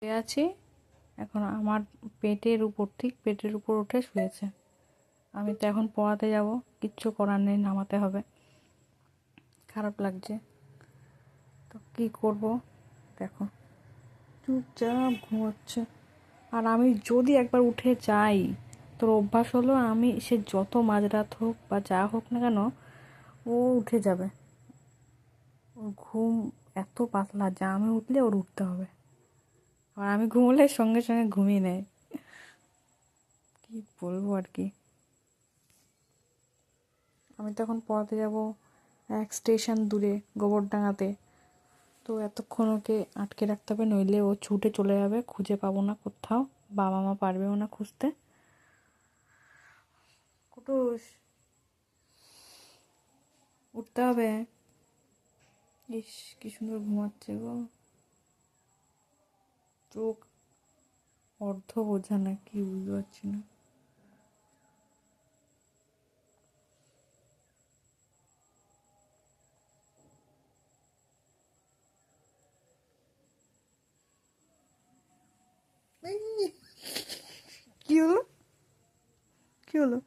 শুয়ে আছি এখন। আমার পেটের উপর, ঠিক পেটের উপর উঠে শুয়েছে। আমি তো এখন পড়াতে যাব, কিচ্ছু করার নেই, নামাতে হবে। খারাপ লাগছে তো কি করব। দেখো চুপচাপ ঘুমোচ্ছে। আর আমি যদি একবার উঠে যাই, তোর অভ্যাস হলো, আমি সে যত মাঝরাত হোক বা যা হোক না কেন, ও উঠে যাবে। ওর ঘুম এত পাতলা যা আমি উঠলে ওর উঠতে হবে। আর আমি ঘুমোলে সঙ্গে সঙ্গে ঘুমিয়ে নেয়। কি বলবো আর কি। আমি তখন পড়াতে যাব এক স্টেশন দূরে, গোবরডাঙ্গাতে। তো এতক্ষণ ওকে আটকে রাখতে হবে, নইলে ও ছুটে চলে যাবে, খুঁজে পাবো না কোথাও, বাবা মা পারবেও না খুঁজতে। কুটুস, উঠতে হবে। ইস, কি সুন্দর ঘুমাচ্ছে গো। চোখ অর্ধ বোঝা না কি, বুঝতে পারছি না। কি হলো, কি হলো?